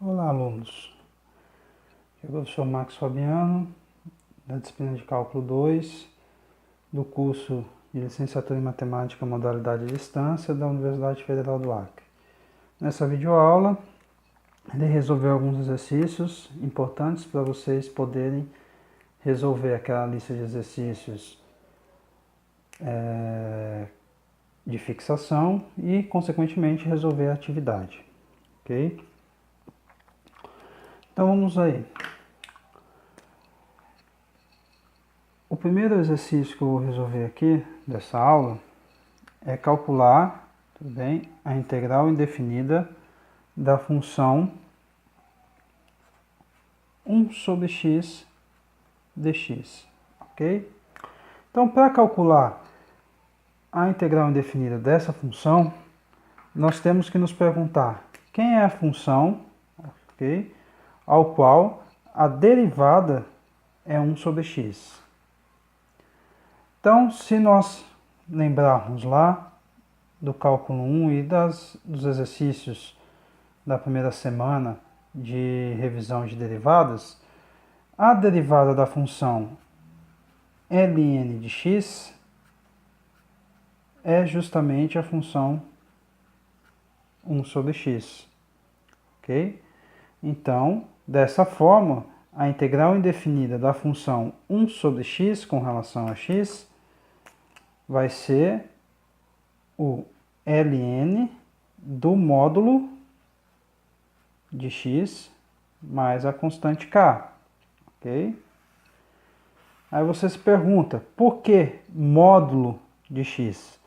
Olá, alunos. Eu sou o professor Marcos Fabiano, da disciplina de Cálculo 2, do curso de Licenciatura em Matemática Modalidade de Distância da Universidade Federal do Acre. Nessa videoaula, ele resolveu alguns exercícios importantes para vocês poderem resolver aquela lista de exercícios de fixação e, consequentemente, resolver a atividade. Ok? Então vamos aí. O primeiro exercício que eu vou resolver aqui dessa aula é calcular, tudo bem, a integral indefinida da função 1 sobre x dx, ok? Então, para calcular a integral indefinida dessa função, nós temos que nos perguntar quem é a função, ok, ao qual a derivada é 1 sobre x. Então, se nós lembrarmos lá do cálculo 1 e dos exercícios da primeira semana de revisão de derivadas, a derivada da função ln de x é justamente a função 1 sobre x, ok? Então, dessa forma, a integral indefinida da função 1 sobre x com relação a x vai ser o ln do módulo de x mais a constante k, ok? Aí você se pergunta, por que módulo de x?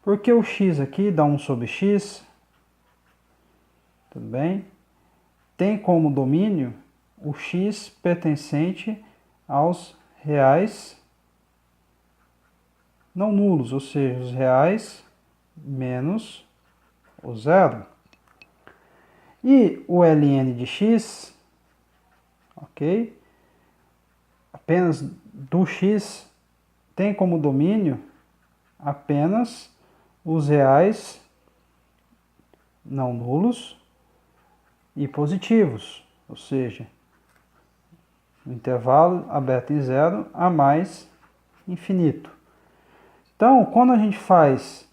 Porque o x aqui dá 1 sobre x, tudo bem? Tem como domínio o x pertencente aos reais não nulos, ou seja, os reais menos o zero. E o ln de x, ok? Apenas do x tem como domínio apenas os reais não nulos e positivos, ou seja, o intervalo aberto em zero a mais infinito. Então, quando a gente faz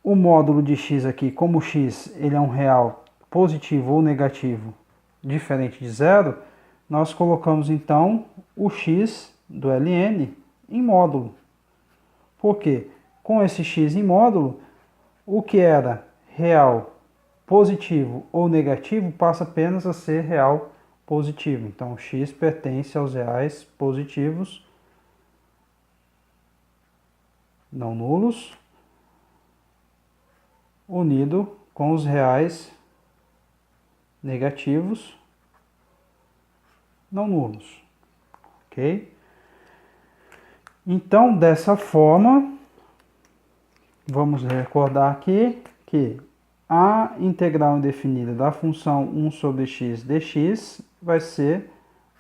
o módulo de x aqui, como x ele é um real positivo ou negativo diferente de zero, nós colocamos então o x do ln em módulo. Por quê? Com esse x em módulo, o que era real positivo ou negativo passa apenas a ser real positivo. Então, o x pertence aos reais positivos não nulos, unido com os reais negativos não nulos, ok? Então, dessa forma, vamos recordar aqui que a integral indefinida da função 1 sobre x dx vai ser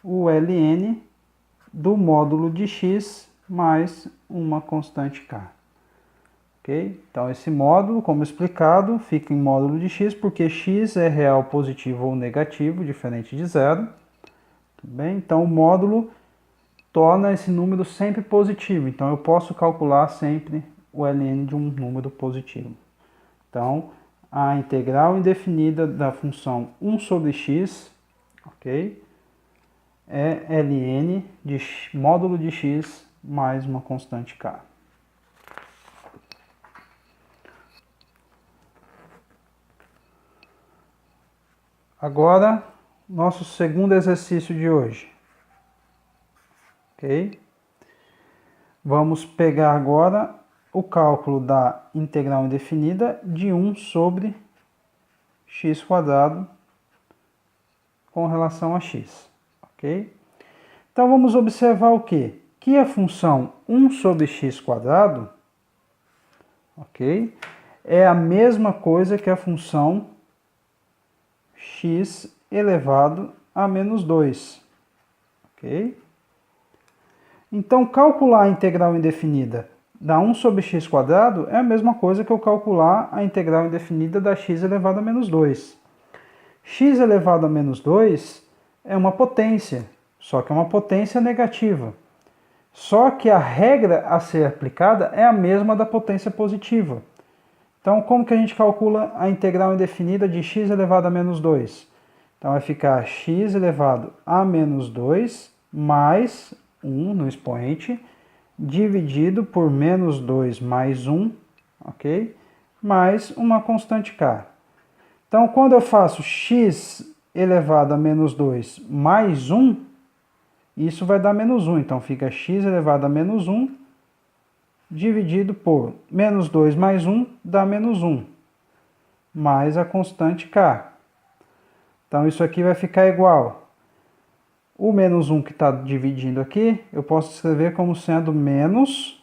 o ln do módulo de x mais uma constante k. Ok? Então, esse módulo, como explicado, fica em módulo de x, porque x é real positivo ou negativo, diferente de zero. Tudo bem? Então, o módulo torna esse número sempre positivo. Então, eu posso calcular sempre o ln de um número positivo. Então, a integral indefinida da função 1 sobre x, ok? É ln de módulo de x mais uma constante k. Agora, nosso segundo exercício de hoje. Ok? Vamos pegar agora o cálculo da integral indefinida de 1 sobre x quadrado com relação a x. Ok? Então, vamos observar o quê? Que a função 1 sobre x quadrado, ok? É a mesma coisa que a função x elevado a menos 2, ok? Então, calcular a integral indefinida da 1 sobre x quadrado é a mesma coisa que eu calcular a integral indefinida da x elevado a menos 2. x elevado a menos 2 é uma potência, só que é uma potência negativa. Só que a regra a ser aplicada é a mesma da potência positiva. Então, como que a gente calcula a integral indefinida de x elevado a menos 2? Então, vai ficar x elevado a menos 2 mais 1 no expoente, dividido por menos 2 mais 1, ok? Mais uma constante k. Então, quando eu faço x elevado a menos 2 mais 1, isso vai dar menos 1. Então, fica x elevado a menos 1 dividido por menos 2 mais 1 dá menos 1, mais a constante k. Então, isso aqui vai ficar igual. O menos 1 que está dividindo aqui, eu posso escrever como sendo menos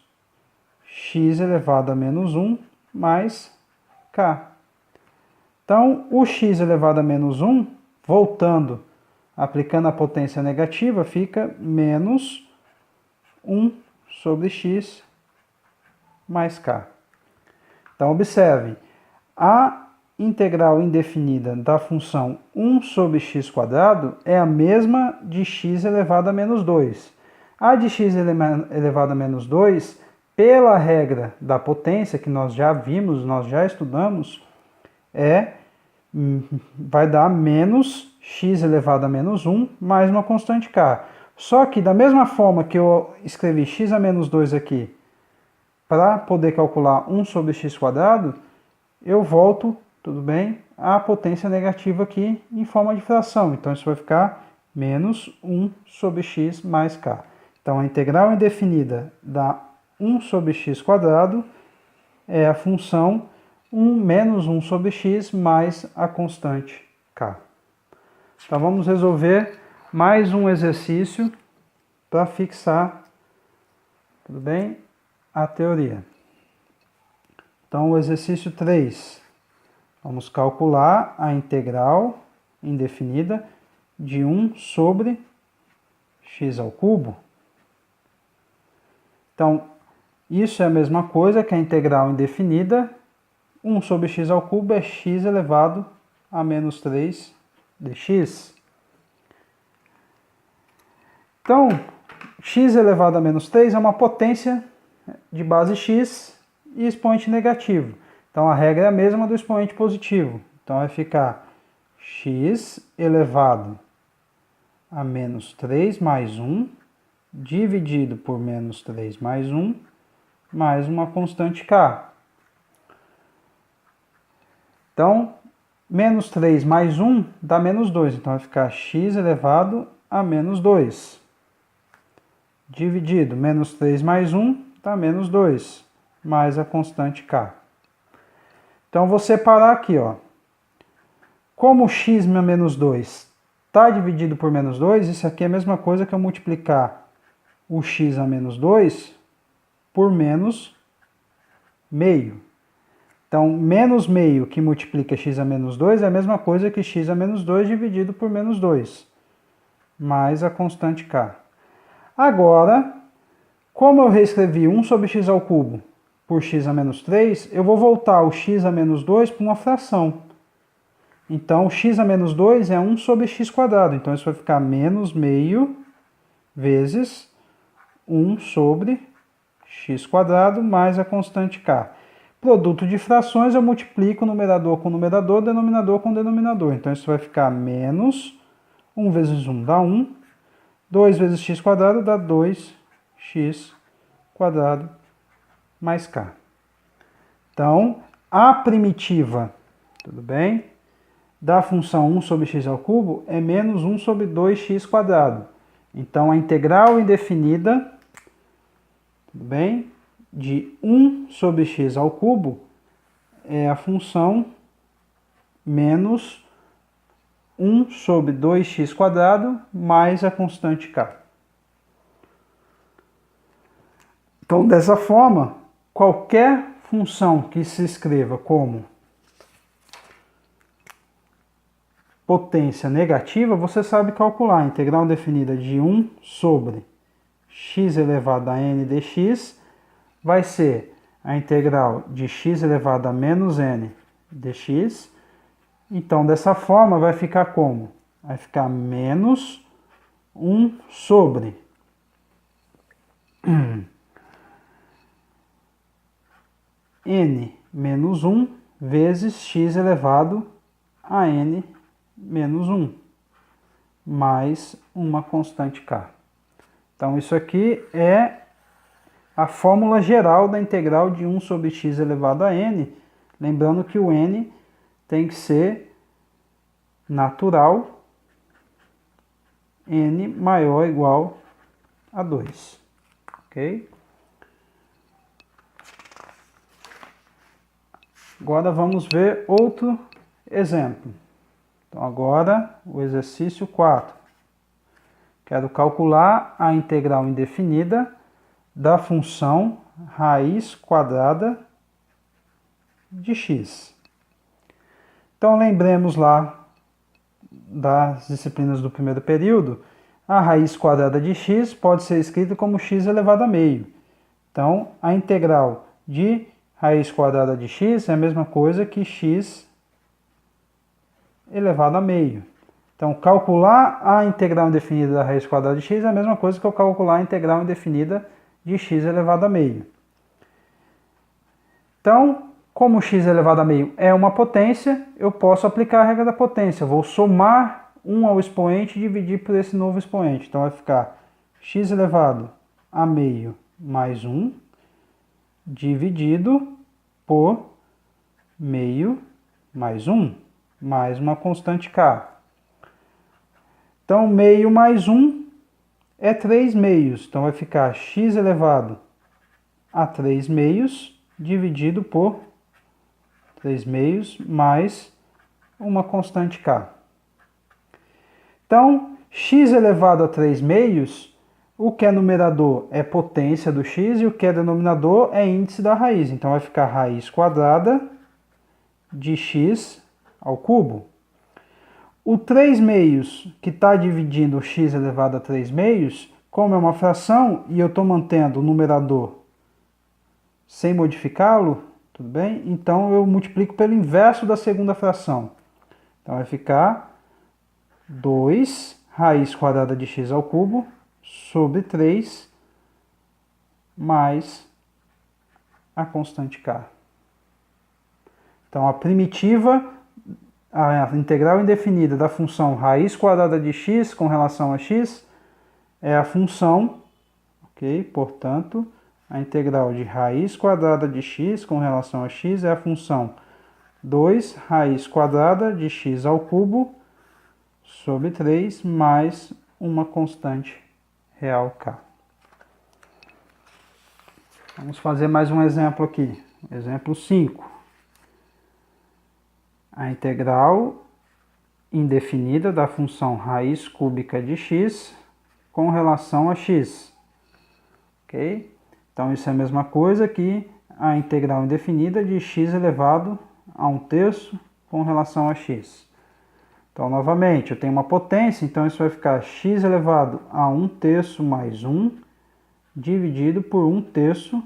x elevado a menos 1 mais k. Então, o x elevado a menos 1, voltando, aplicando a potência negativa, fica menos 1 sobre x mais k. Então, observe, a integral indefinida da função 1 sobre x² é a mesma de x elevado a menos 2. A de x elevado a menos 2, pela regra da potência, que nós já vimos, nós já estudamos, vai dar menos x elevado a menos 1 mais uma constante k. Só que da mesma forma que eu escrevi x a menos 2 aqui, para poder calcular 1 sobre x², eu volto, tudo bem, a potência negativa aqui em forma de fração. Então, isso vai ficar menos 1 sobre x mais k. Então, a integral indefinida da 1 sobre x² é a função 1 menos 1 sobre x mais a constante k. Então, vamos resolver mais um exercício para fixar, tudo bem, a teoria. Então, o exercício 3. Vamos calcular a integral indefinida de 1 sobre x ao cubo. Então, isso é a mesma coisa que a integral indefinida. 1 sobre x ao cubo é x elevado a menos 3 dx. Então, x elevado a menos 3 é uma potência de base x e expoente negativo. Então, a regra é a mesma do expoente positivo. Então, vai ficar x elevado a menos 3 mais 1, dividido por menos 3 mais 1, mais uma constante k. Então, menos 3 mais 1 dá menos 2. Então, vai ficar x elevado a menos 2. Dividido, menos 3 mais 1 dá menos 2, mais a constante k. Então, vou separar aqui, ó. Como x menos 2 está dividido por menos 2, isso aqui é a mesma coisa que eu multiplicar o x a menos 2 por menos meio. Então, menos meio que multiplica x a menos 2 é a mesma coisa que x a menos 2 dividido por menos 2, mais a constante k. Agora, como eu reescrevi 1 sobre x ao cubo por x a menos 3, eu vou voltar o x a menos 2 para uma fração. Então, x a menos 2 é 1 sobre x². Então, isso vai ficar menos meio vezes 1 sobre x² mais a constante k. Produto de frações, eu multiplico numerador com numerador, denominador com denominador. Então, isso vai ficar menos 1 vezes 1 dá 1, 2 vezes x² dá 2x² mais k. Então, a primitiva, tudo bem, da função 1 sobre x ao cubo é menos 1 sobre 2x². Então, a integral indefinida, tudo bem, de 1 sobre x ao cubo é a função menos 1 sobre 2x² mais a constante k. Então, dessa forma, qualquer função que se escreva como potência negativa, você sabe calcular. A integral definida de 1 sobre x elevado a n dx vai ser a integral de x elevado a menos n dx Então, dessa forma, vai ficar como? Vai ficar menos 1 sobre n menos 1 vezes x elevado a n menos 1, mais uma constante k. Então, isso aqui é a fórmula geral da integral de 1 sobre x elevado a n. Lembrando que o n tem que ser natural, n maior ou igual a 2. Ok? Agora vamos ver outro exemplo. Então agora o exercício 4. Quero calcular a integral indefinida da função raiz quadrada de x. Então lembremos lá das disciplinas do primeiro período, a raiz quadrada de x pode ser escrita como x elevado a meio. Então a integral de raiz quadrada de x é a mesma coisa que x elevado a meio. Então, calcular a integral indefinida da raiz quadrada de x é a mesma coisa que eu calcular a integral indefinida de x elevado a meio. Então, como x elevado a meio é uma potência, eu posso aplicar a regra da potência. Vou somar 1 ao expoente e dividir por esse novo expoente. Então, vai ficar x elevado a meio mais 1 dividido por meio mais 1, mais uma constante k. Então, meio mais 1 é 3 meios. Então, vai ficar x elevado a 3 meios dividido por 3 meios mais uma constante k. Então, x elevado a 3 meios, o que é numerador é potência do x e o que é denominador é índice da raiz. Então, vai ficar raiz quadrada de x ao cubo. O 3 meios, que está dividindo o x elevado a 3 meios, como é uma fração e eu estou mantendo o numerador sem modificá-lo, tudo bem? Então eu multiplico pelo inverso da segunda fração. Então vai ficar 2 raiz quadrada de x ao cubo sobre 3 mais a constante k. Então a primitiva, a integral indefinida da função raiz quadrada de x com relação a x é a função, ok? Portanto, a integral de raiz quadrada de x com relação a x é a função 2 raiz quadrada de x ao cubo sobre 3 mais uma constante real k. Vamos fazer mais um exemplo aqui. Exemplo 5. A integral indefinida da função raiz cúbica de x com relação a x. Ok? Então, isso é a mesma coisa que a integral indefinida de x elevado a 1/3 com relação a x. Então, novamente, eu tenho uma potência, então isso vai ficar x elevado a 1/3 mais 1 dividido por 1/3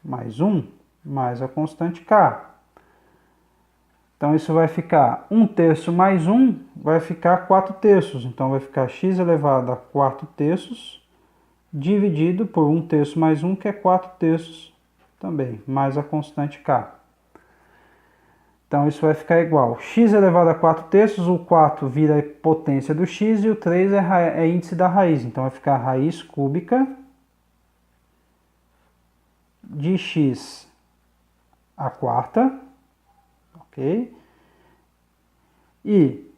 mais 1 mais a constante k. Então, isso vai ficar 1/3 mais 1, vai ficar 4/3. Então, vai ficar x elevado a 4/3 dividido por 1/3 mais 1, que é 4/3 também, mais a constante k. Então, isso vai ficar igual. X elevado a 4/3, o 4 vira potência do x e o 3 é índice da raiz. Então, vai ficar raiz cúbica de x à quarta. Ok? E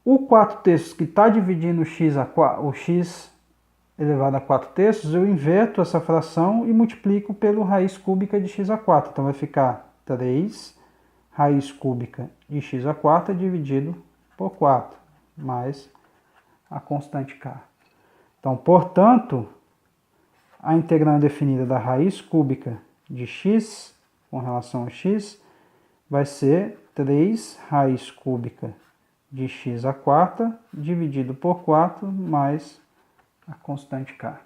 o 4/3 que está dividindo o x elevado a 4/3, eu inverto essa fração e multiplico pelo raiz cúbica de x à quarta. Então vai ficar 3 raiz cúbica de x à quarta dividido por 4, mais a constante k. Então, portanto, a integral indefinida da raiz cúbica de x com relação a x vai ser 3 raiz cúbica de x à quarta dividido por 4 mais a constante k.